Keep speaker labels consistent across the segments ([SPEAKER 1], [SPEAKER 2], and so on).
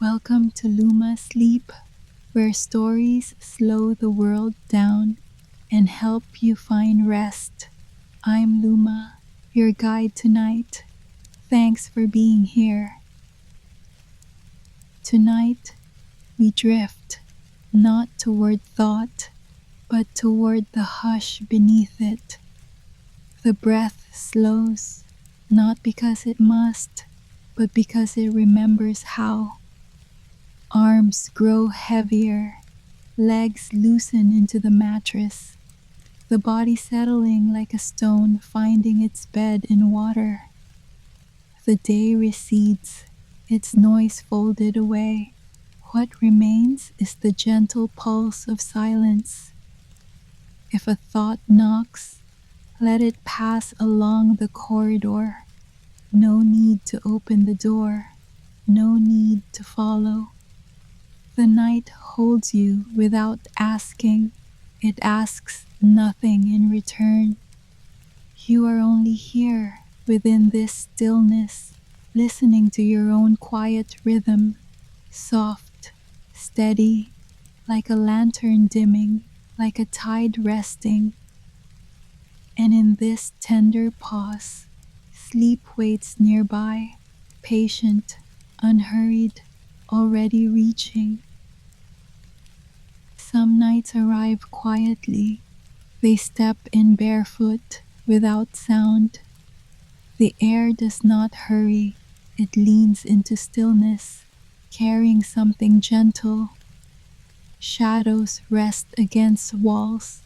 [SPEAKER 1] Welcome to Luma Sleep, where stories slow the world down and help you find rest. I'm Luma, your guide tonight. Thanks for being here. Tonight, we drift, not toward thought, but toward the hush beneath it. The breath slows, not because it must, but because it remembers how. Arms grow heavier, legs loosen into the mattress, the body settling like a stone finding its bed in water. The day recedes, its noise folded away. What remains is the gentle pulse of silence. If a thought knocks, let it pass along the corridor. No need to open the door, no need to follow. The night holds you without asking. It asks nothing in return. You are only here within this stillness, listening to your own quiet rhythm, soft, steady, like a lantern dimming, like a tide resting. And in this tender pause, sleep waits nearby, patient, unhurried, already reaching. Some nights arrive quietly. They step in barefoot, without sound. The air does not hurry. It leans into stillness, carrying something gentle. Shadows rest against walls,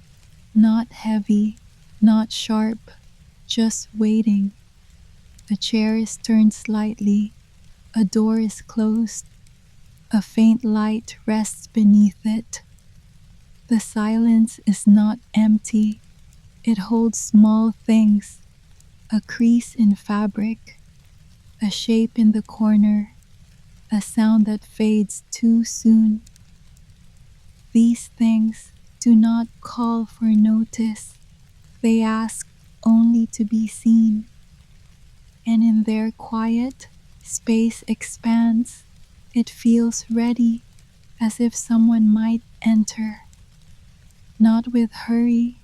[SPEAKER 1] not heavy, not sharp, just waiting. A chair is turned slightly. A door is closed. A faint light rests beneath it. The silence is not empty. It holds small things, a crease in fabric, a shape in the corner, a sound that fades too soon. These things do not call for notice. They ask only to be seen. And in their quiet, space expands. It feels ready, as if someone might enter. Not with hurry,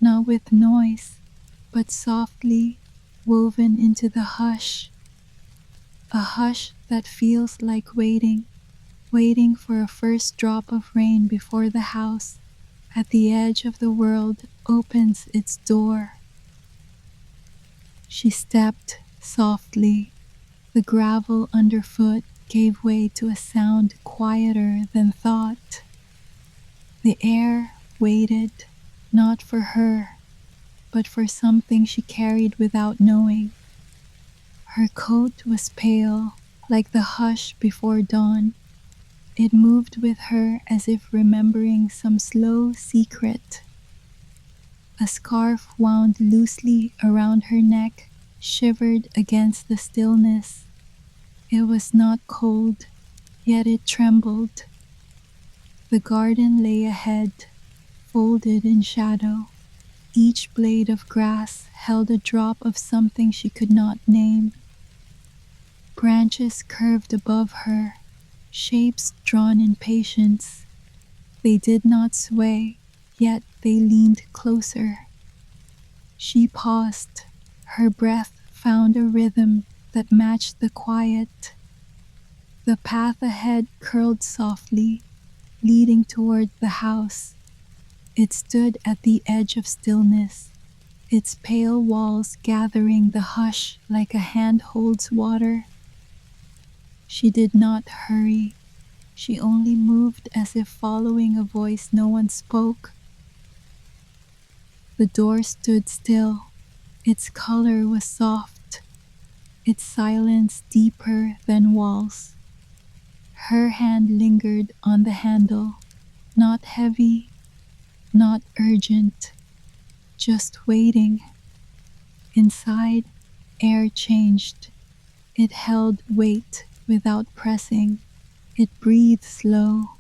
[SPEAKER 1] not with noise, but softly woven into the hush. A hush that feels like waiting, waiting for a first drop of rain before the house at the edge of the world opens its door. She stepped softly. The gravel underfoot gave way to a sound quieter than thought. The air waited, not for her, but for something she carried without knowing. Her coat was pale, like the hush before dawn. It moved with her as if remembering some slow secret. A scarf wound loosely around her neck shivered against the stillness. It was not cold, yet it trembled. The garden lay ahead, folded in shadow. Each blade of grass held a drop of something she could not name. Branches curved above her, shapes drawn in patience. They did not sway, yet they leaned closer. She paused. Her breath found a rhythm that matched the quiet. The path ahead curled softly, leading toward the house. It stood at the edge of stillness, its pale walls gathering the hush like a hand holds water. She did not hurry. She only moved as if following a voice no one spoke. The door stood still. Its color was soft, its silence deeper than walls. Her hand lingered on the handle, not heavy, not urgent, just waiting. Inside, air changed. It held weight without pressing. It breathed slow.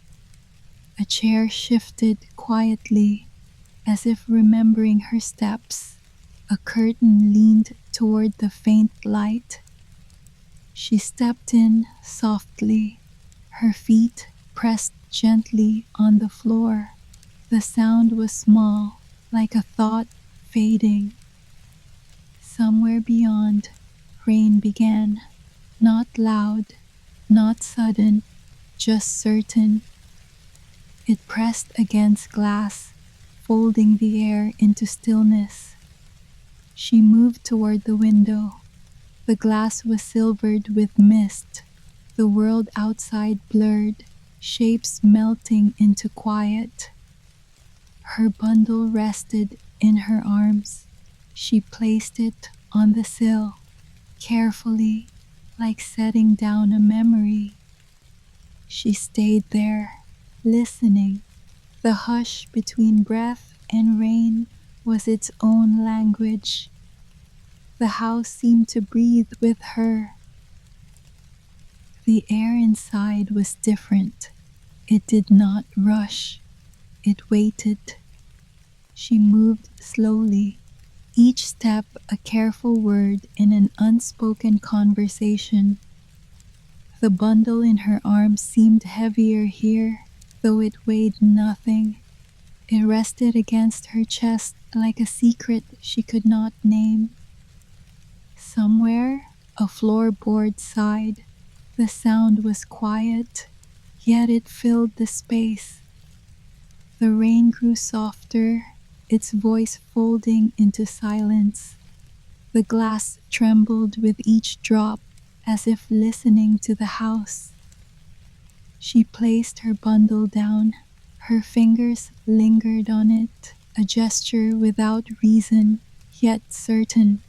[SPEAKER 1] A chair shifted quietly, as if remembering her steps. A curtain leaned toward the faint light. She stepped in softly, Her feet pressed gently on the floor. The sound was small, like a thought fading. Somewhere beyond, rain began. Not loud, not sudden, just certain. It pressed against glass, folding the air into stillness. She moved toward the window. The glass was silvered with mist, the world outside blurred, shapes melting into quiet. Her bundle rested in her arms. She placed it on the sill, carefully, like setting down a memory. She stayed there, listening. The hush between breath and rain was its own language. The house seemed to breathe with her. The air inside was different. It did not rush. It waited. She moved slowly, each step a careful word in an unspoken conversation. The bundle in her arms seemed heavier here, though it weighed nothing. It rested against her chest like a secret she could not name. Somewhere, a floorboard sighed. The sound was quiet, yet it filled the space. The rain grew softer, its voice folding into silence. The glass trembled with each drop, as if listening to the house. She placed her bundle down. Her fingers lingered on it, a gesture without reason, yet certain.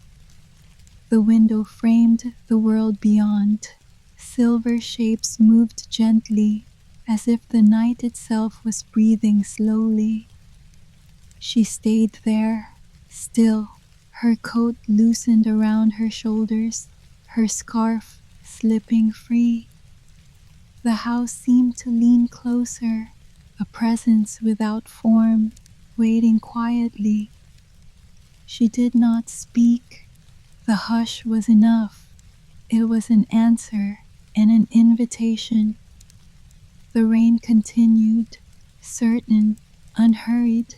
[SPEAKER 1] The window framed the world beyond. Silver shapes moved gently, as if the night itself was breathing slowly. She stayed there, still, her coat loosened around her shoulders, her scarf slipping free. The house seemed to lean closer, a presence without form, waiting quietly. She did not speak. The hush was enough. It was an answer and an invitation. The rain continued, certain, unhurried,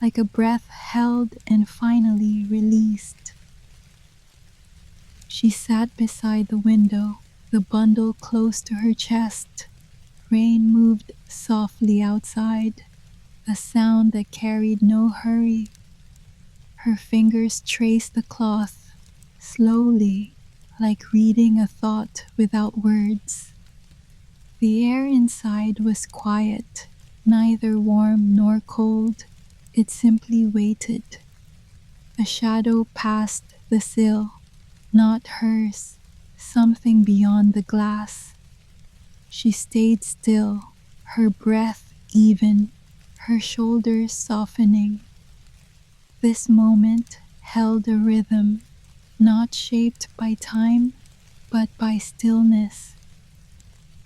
[SPEAKER 1] like a breath held and finally released. She sat beside the window, the bundle close to her chest. Rain moved softly outside, a sound that carried no hurry. Her fingers traced the cloth, slowly, like reading a thought without words. The air inside was quiet, neither warm nor cold. It simply waited. A shadow passed the sill, not hers, something beyond the glass. She stayed still, her breath even, her shoulders softening. This moment held a rhythm, not shaped by time, but by stillness.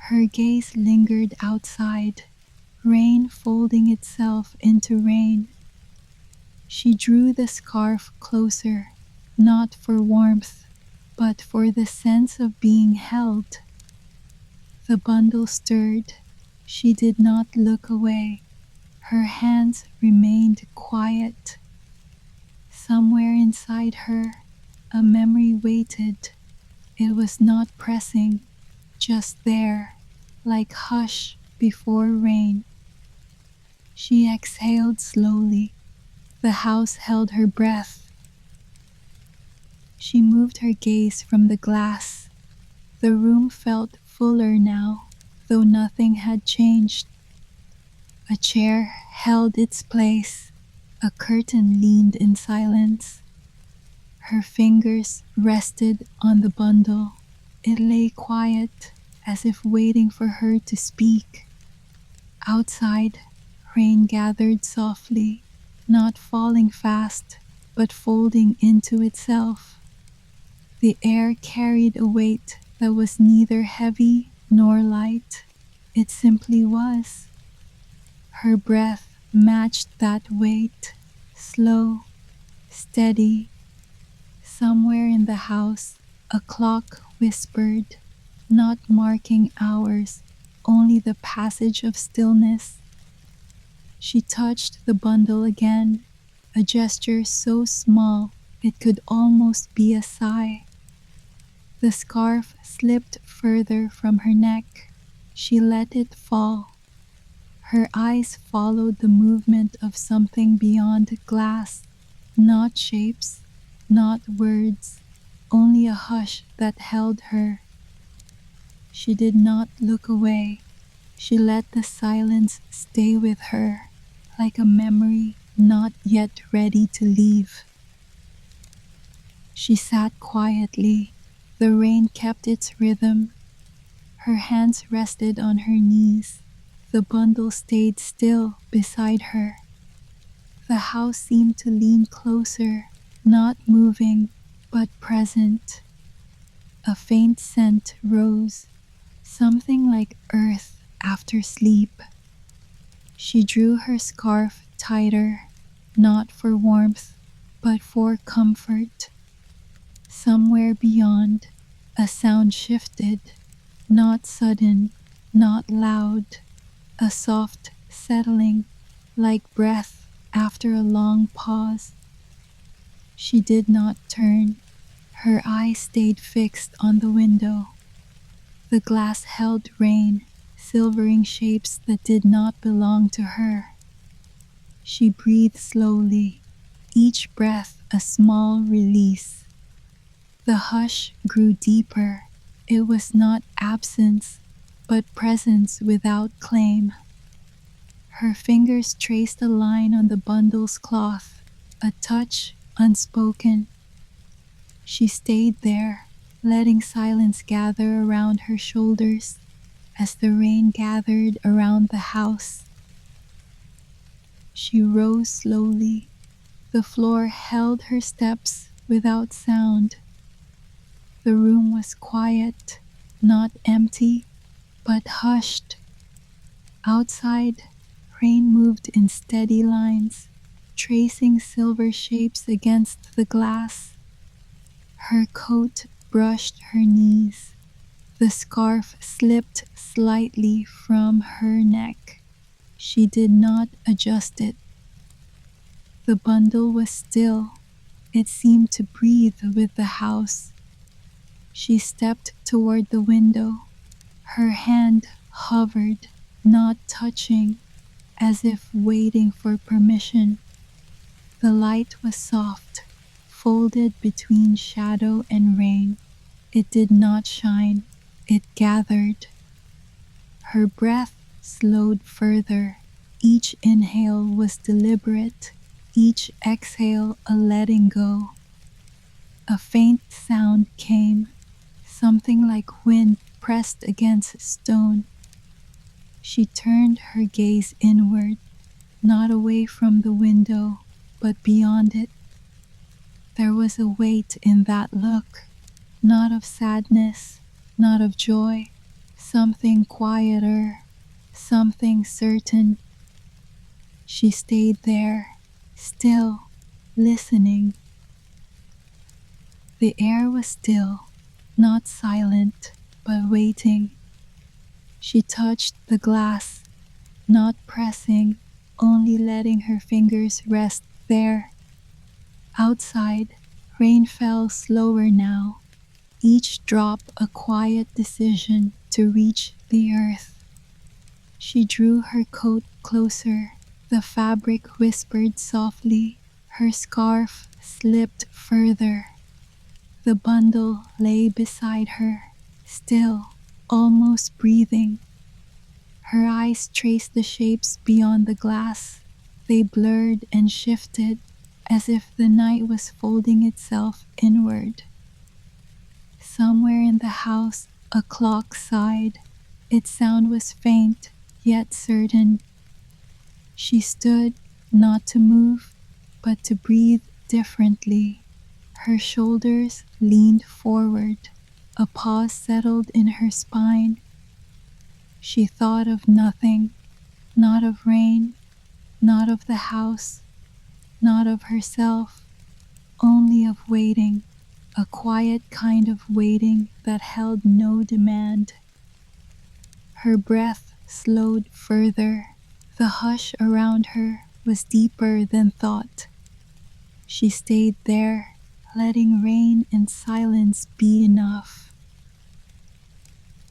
[SPEAKER 1] Her gaze lingered outside, rain folding itself into rain. She drew the scarf closer, not for warmth, but for the sense of being held. The bundle stirred. She did not look away. Her hands remained quiet. Somewhere inside her, a memory waited. It was not pressing, just there, like hush before rain. She exhaled slowly. The house held her breath. She moved her gaze from the glass. The room felt fuller now, though nothing had changed. A chair held its place. A curtain leaned in silence. Her fingers rested on the bundle. It lay quiet, as if waiting for her to speak. Outside, rain gathered softly, not falling fast, but folding into itself. The air carried a weight that was neither heavy nor light. It simply was. Her breath matched that weight, slow, steady. Somewhere in the house, a clock whispered, not marking hours, only the passage of stillness. She touched the bundle again, a gesture so small it could almost be a sigh. The scarf slipped further from her neck. She let it fall. Her eyes followed the movement of something beyond glass, not shapes, not words, only a hush that held her. She did not look away. She let the silence stay with her, like a memory not yet ready to leave. She sat quietly. The rain kept its rhythm. Her hands rested on her knees. The bundle stayed still beside her. The house seemed to lean closer, not moving, but present. A faint scent rose, something like earth after sleep. She drew her scarf tighter, not for warmth, but for comfort. Somewhere beyond, a sound shifted, not sudden, not loud, a soft settling, like breath after a long pause. She did not turn. Her eyes stayed fixed on the window. The glass held rain, silvering shapes that did not belong to her. She breathed slowly, each breath a small release. The hush grew deeper. It was not absence, but presence without claim. Her fingers traced a line on the bundle's cloth, a touch unspoken. She stayed there, letting silence gather around her shoulders as the rain gathered around the house. She rose slowly. The floor held her steps without sound. The room was quiet, not empty, but hushed. Outside, rain moved in steady lines, tracing silver shapes against the glass. Her coat brushed her knees. The scarf slipped slightly from her neck. She did not adjust it. The bundle was still. It seemed to breathe with the house. She stepped toward the window. Her hand hovered, not touching, as if waiting for permission. The light was soft, folded between shadow and rain. It did not shine, it gathered. Her breath slowed further. Each inhale was deliberate, each exhale a letting go. A faint sound came, something like wind pressed against stone. She turned her gaze inward, not away from the window, but beyond it. There was a weight in that look, not of sadness, not of joy, something quieter, something certain. She stayed there, still, listening. The air was still, not silent, but waiting. She touched the glass, not pressing, only letting her fingers rest there. Outside, rain fell slower now, each drop a quiet decision to reach the earth. She drew her coat closer. The fabric whispered softly. Her scarf slipped further. The bundle lay beside her, still, almost breathing. Her eyes traced the shapes beyond the glass. They blurred and shifted, as if the night was folding itself inward. Somewhere in the house, a clock sighed. Its sound was faint, yet certain. She stood, not to move, but to breathe differently. Her shoulders leaned forward. A pause settled in her spine. She thought of nothing, not of rain, not of the house, not of herself, only of waiting, a quiet kind of waiting that held no demand. Her breath slowed further. The hush around her was deeper than thought. She stayed there, letting rain and silence be enough.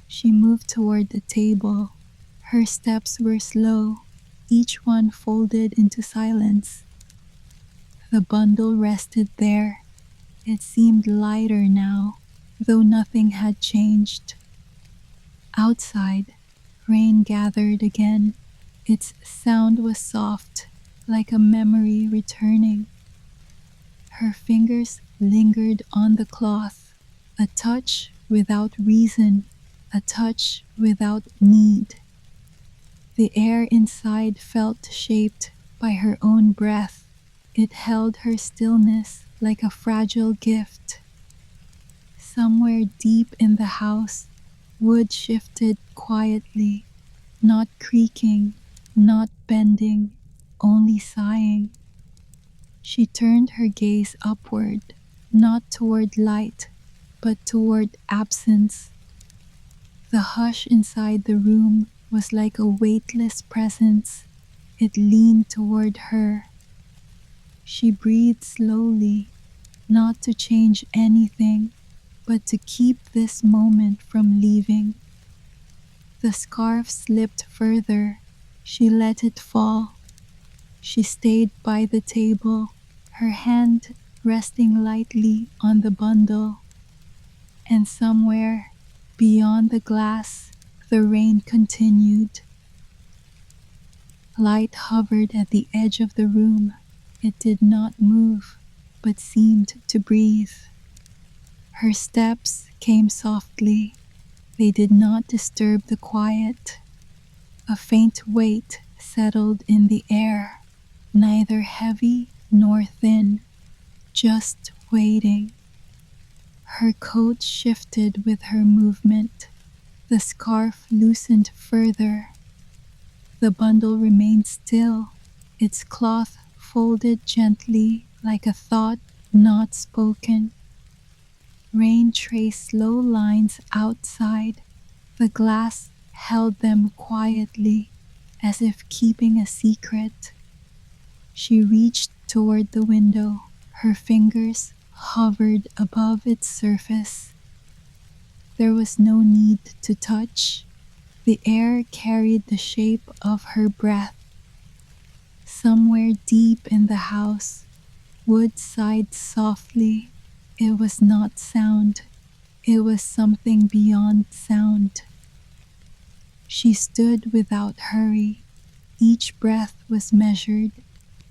[SPEAKER 1] She moved toward the table. Her steps were slow, each one folded into silence. The bundle rested there. It seemed lighter now, though nothing had changed. Outside, rain gathered again. Its sound was soft, like a memory returning. Her fingers lingered on the cloth, a touch without reason, a touch without need. The air inside felt shaped by her own breath. It held her stillness like a fragile gift. Somewhere deep in the house, wood shifted quietly, not creaking, not bending, only sighing. She turned her gaze upward, not toward light, but toward absence. The hush inside the room was like a weightless presence. It leaned toward her. She breathed slowly, not to change anything, but to keep this moment from leaving. The scarf slipped further. She let it fall. She stayed by the table, her hand resting lightly on the bundle. And somewhere, beyond the glass, the rain continued. Light hovered at the edge of the room. It did not move, but seemed to breathe. Her steps came softly. They did not disturb the quiet. A faint weight settled in the air, neither heavy nor thin, just waiting. Her coat shifted with her movement. The scarf loosened further. The bundle remained still, its cloth folded gently like a thought not spoken. Rain traced slow lines outside. The glass held them quietly, as if keeping a secret. She reached toward the window. Her fingers hovered above its surface. There was no need to touch. The air carried the shape of her breath. Somewhere deep in the house, wood sighed softly. It was not sound. It was something beyond sound. She stood without hurry. Each breath was measured,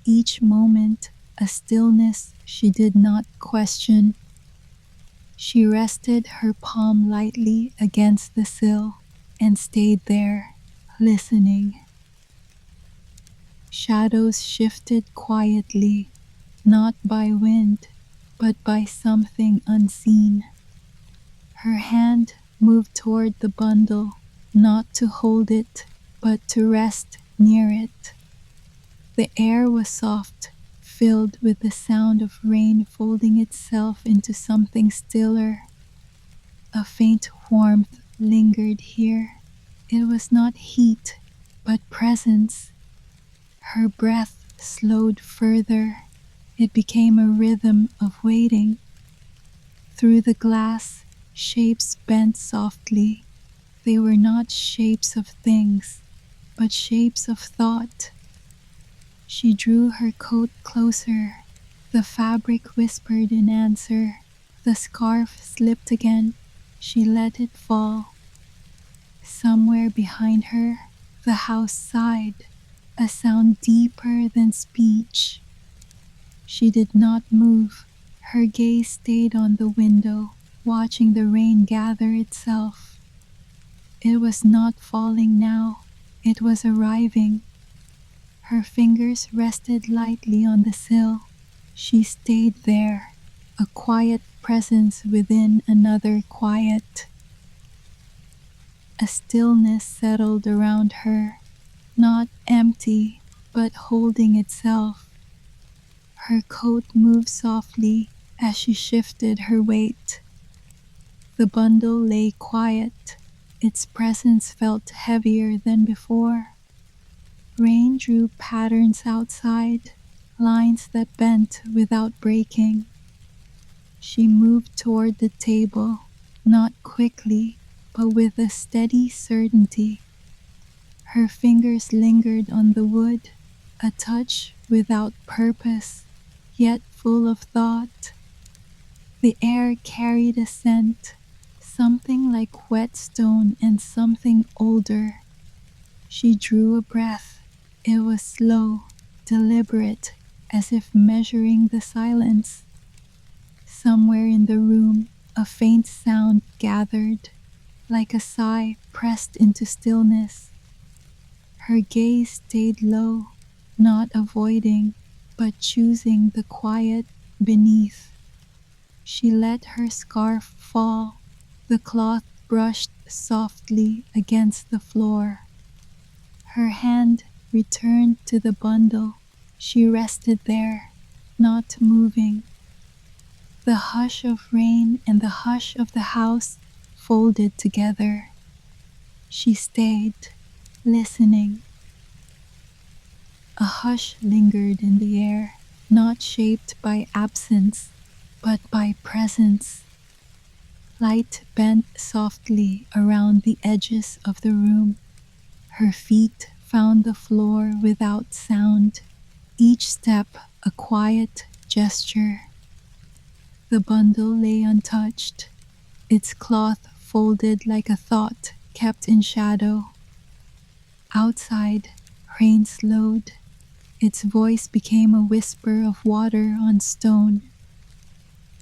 [SPEAKER 1] each moment a stillness she did not question. She rested her palm lightly against the sill and stayed there, listening. Shadows shifted quietly, not by wind, but by something unseen. Her hand moved toward the bundle, not to hold it, but to rest near it. The air was soft, filled with the sound of rain folding itself into something stiller. A faint warmth lingered here. It was not heat, but presence. Her breath slowed further. It became a rhythm of waiting. Through the glass, shapes bent softly. They were not shapes of things, but shapes of thought. She drew her coat closer. The fabric whispered in answer. The scarf slipped again. She let it fall. Somewhere behind her, the house sighed, a sound deeper than speech. She did not move. Her gaze stayed on the window, watching the rain gather itself. It was not falling now. It was arriving. Her fingers rested lightly on the sill. She stayed there, a quiet presence within another quiet. A stillness settled around her, not empty, but holding itself. Her coat moved softly as she shifted her weight. The bundle lay quiet, Its presence felt heavier than before. Rain drew patterns outside, lines that bent without breaking. She moved toward the table, not quickly, but with a steady certainty. Her fingers lingered on the wood, a touch without purpose, yet full of thought. The air carried a scent, something like wet stone and something older. She drew a breath. It was slow, deliberate, as if measuring the silence. Somewhere in the room, a faint sound gathered, like a sigh pressed into stillness. Her gaze stayed low, not avoiding, but choosing the quiet beneath. She let her scarf fall. The cloth brushed softly against the floor. Her hand returned to the bundle. She rested there, not moving. The hush of rain and the hush of the house folded together. She stayed, listening. A hush lingered in the air, not shaped by absence, but by presence. Light bent softly around the edges of the room. Her feet found the floor without sound, each step a quiet gesture. The bundle lay untouched, its cloth folded like a thought kept in shadow. Outside, rain slowed. Its voice became a whisper of water on stone.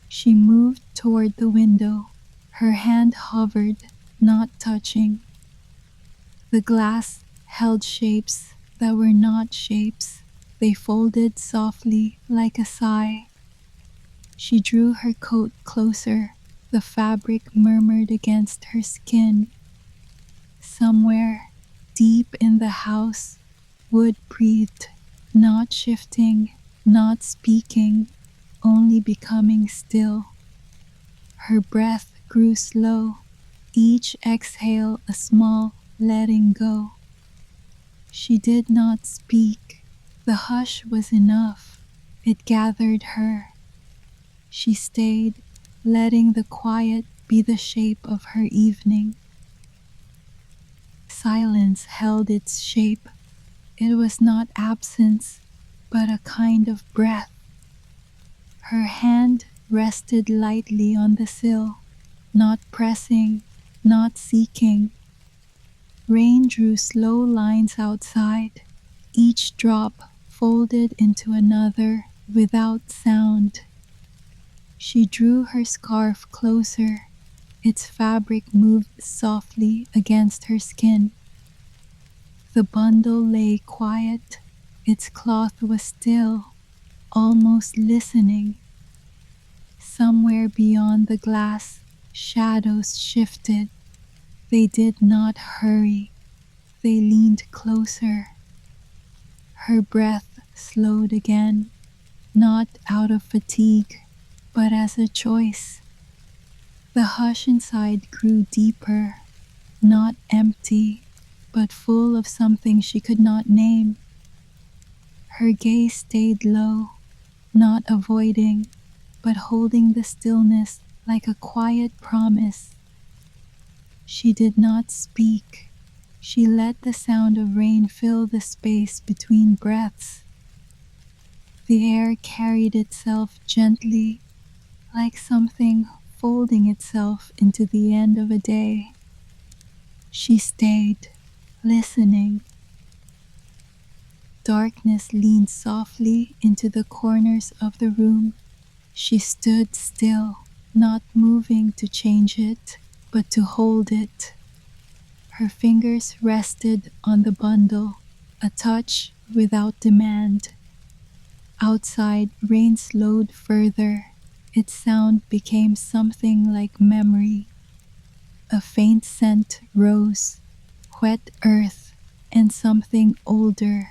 [SPEAKER 1] She moved toward the window. Her hand hovered, not touching. The glass held shapes that were not shapes. They folded softly like a sigh. She drew her coat closer. The fabric murmured against her skin. Somewhere, deep in the house, wood breathed, not shifting, not speaking, only becoming still. Her breath grew slow, each exhale a small letting go. She did not speak. The hush was enough. It gathered her. She stayed, letting the quiet be the shape of her evening. Silence held its shape. It was not absence, but a kind of breath. Her hand rested lightly on the sill, not pressing, not seeking. Rain drew slow lines outside, each drop folded into another without sound. She drew her scarf closer. Its fabric moved softly against her skin. The bundle lay quiet. Its cloth was still, almost listening. Somewhere beyond the glass, shadows shifted. They did not hurry. They leaned closer. Her breath slowed again, not out of fatigue, but as a choice. The hush inside grew deeper, not empty, but full of something she could not name. Her gaze stayed low, not avoiding, but holding the stillness like a quiet promise. She did not speak. She let the sound of rain fill the space between breaths. The air carried itself gently, like something folding itself into the end of a day. She stayed, listening. Darkness leaned softly into the corners of the room. She stood still, not moving to change it, but to hold it. Her fingers rested on the bundle, a touch without demand. Outside, rain slowed further. Its sound became something like memory. A faint scent rose, wet earth, and something older.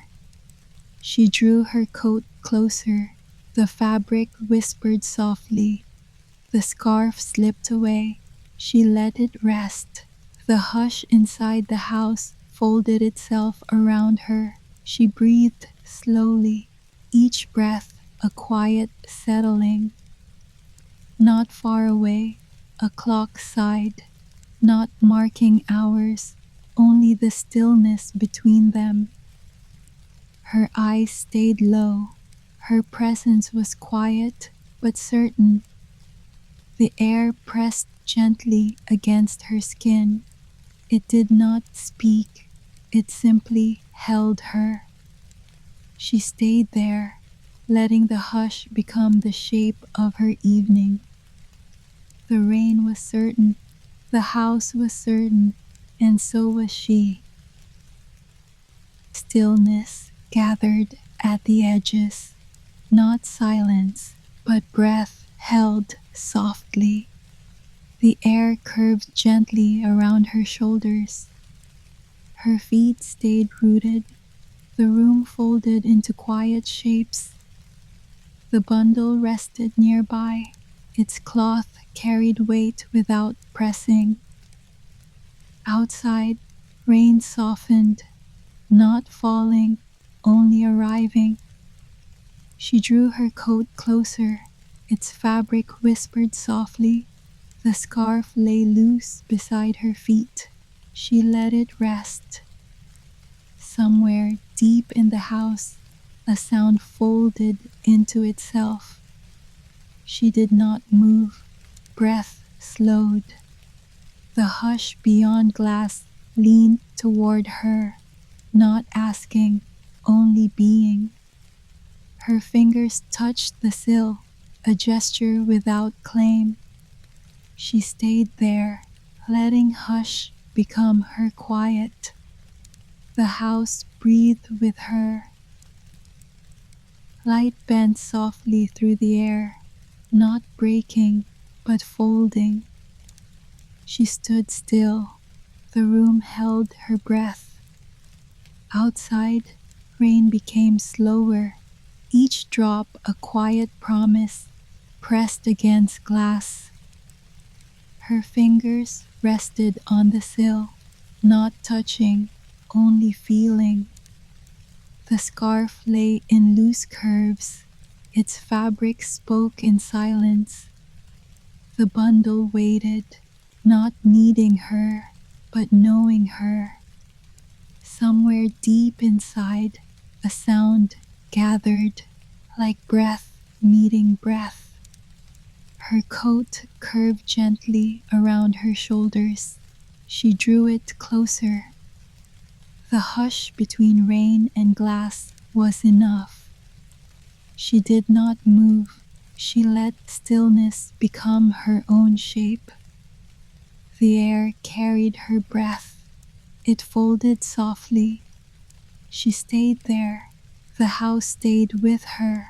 [SPEAKER 1] She drew her coat closer. The fabric whispered softly. The scarf slipped away. She let it rest, The hush inside the house folded itself around her. She breathed slowly, each breath a quiet settling. Not far away, a clock sighed, not marking hours, only the stillness between them. Her eyes stayed low. Her presence was quiet but certain. The air pressed gently against her skin. It did not speak, it simply held her. She stayed there, letting the hush become the shape of her evening. The rain was certain, the house was certain, and so was she. Stillness gathered at the edges, not silence, but breath held softly. The air curved gently around her shoulders. Her feet stayed rooted. The room folded into quiet shapes. The bundle rested nearby. Its cloth carried weight without pressing. Outside, rain softened, not falling, only arriving. She drew her coat closer. Its fabric whispered softly. The scarf lay loose beside her feet. She let it rest. Somewhere deep in the house, a sound folded into itself. She did not move. Breath slowed. The hush beyond glass leaned toward her, not asking, only being. Her fingers touched the sill, a gesture without claim. She stayed there, letting hush become her quiet. The house breathed with her. Light bent softly through the air, not breaking, but folding. She stood still. The room held her breath. Outside, rain became slower, each drop a quiet promise pressed against glass. Her fingers rested on the sill, not touching, only feeling. The scarf lay in loose curves. Its fabric spoke in silence. The bundle waited, not needing her, but knowing her. Somewhere deep inside, a sound gathered, like breath meeting breath. Her coat curved gently around her shoulders. She drew it closer. The hush between rain and glass was enough. She did not move. She let stillness become her own shape. The air carried her breath. It folded softly. She stayed there. The house stayed with her,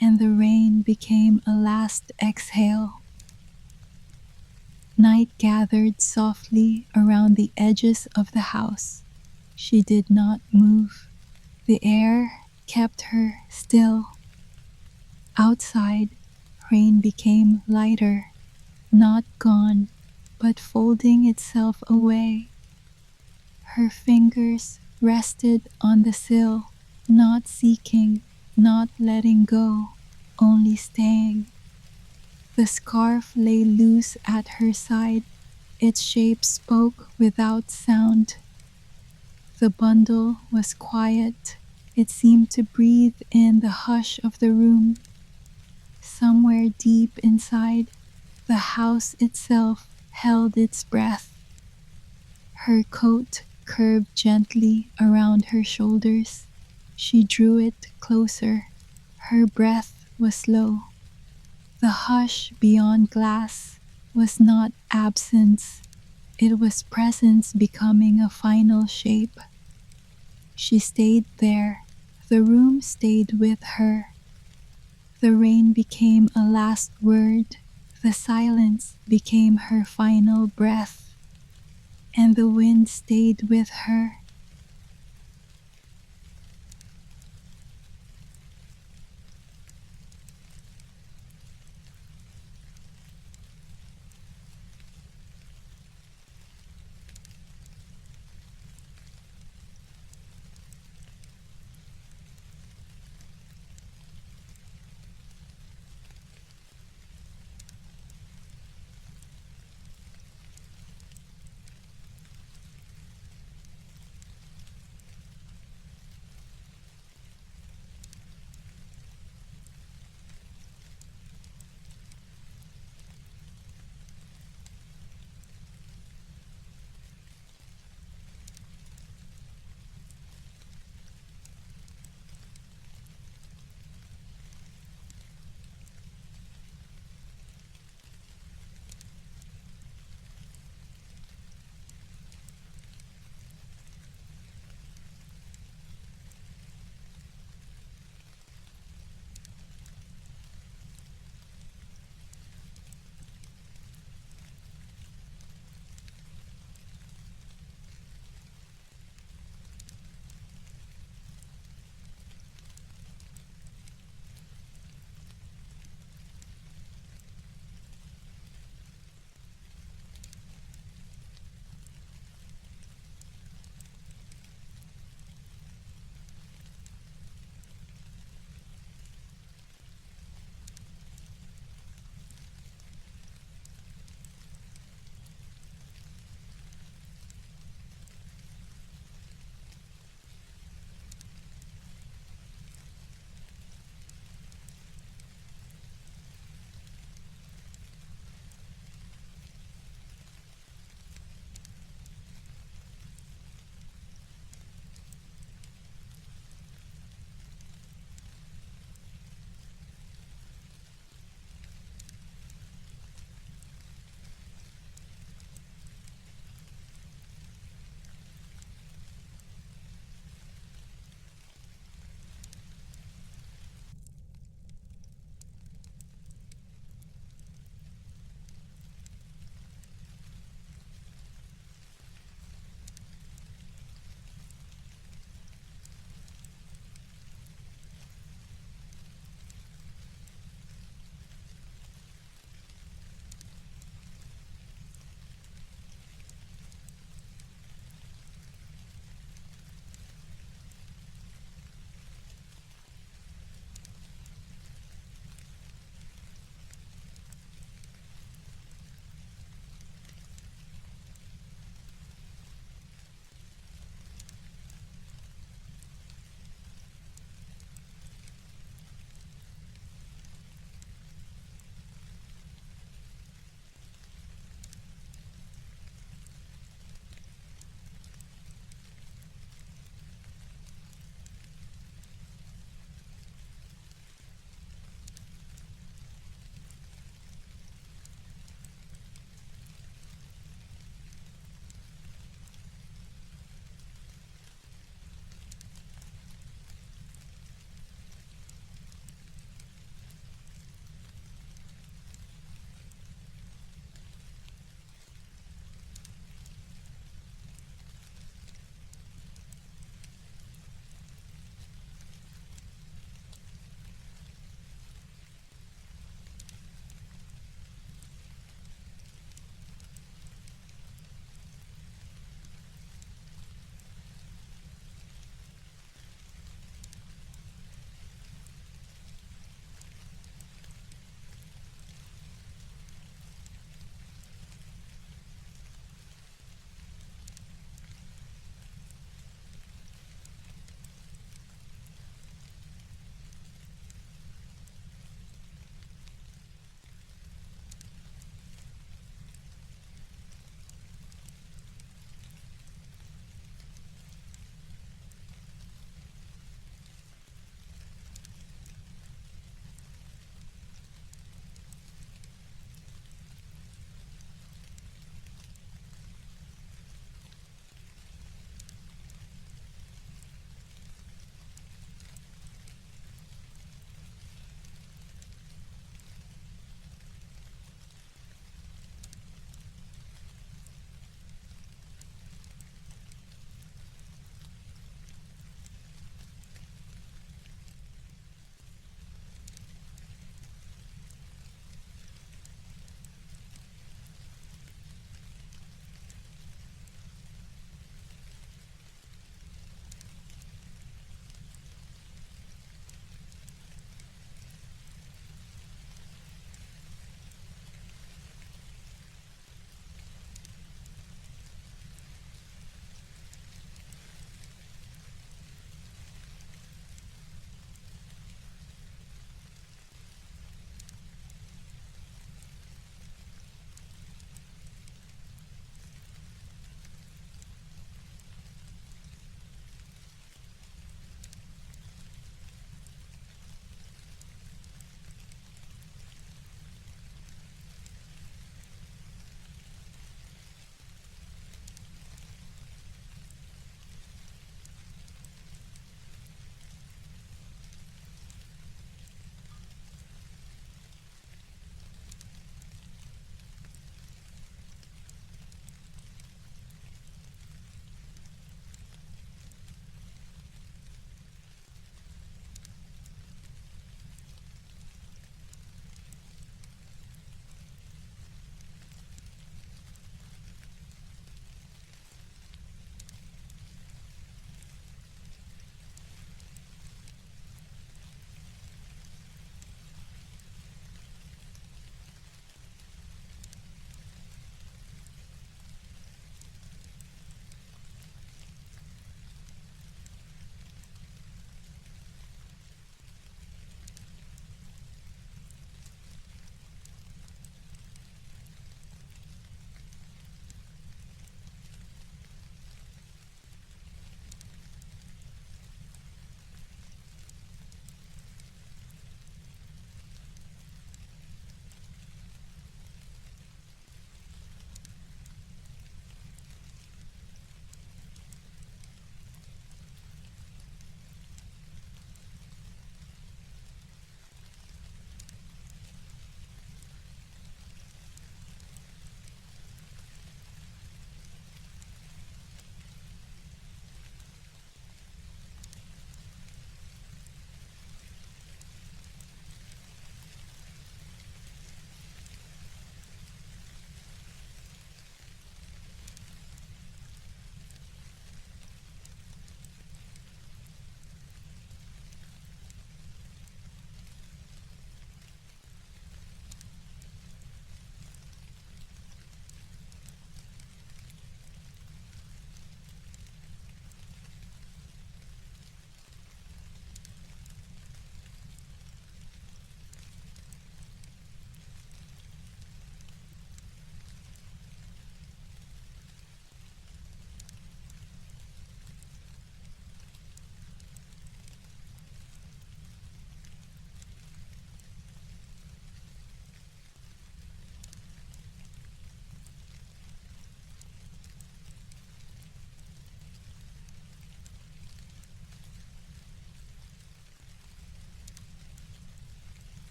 [SPEAKER 1] and the rain became a last exhale. Night gathered softly around the edges of the house. She did not move. The air kept her still. Outside, rain became lighter, not gone, but folding itself away. Her fingers rested on the sill, not seeking, not letting go, only staying. The scarf lay loose at her side. Its shape spoke without sound. The bundle was quiet. It seemed to breathe in the hush of the room. Somewhere deep inside, the house itself held its breath. Her coat curved gently around her shoulders. She drew it closer. Her breath was slow. The hush beyond glass was not absence. It was presence becoming a final shape. She stayed there. The room stayed with her. The rain became a last word. The silence became her final breath. And the wind stayed with her,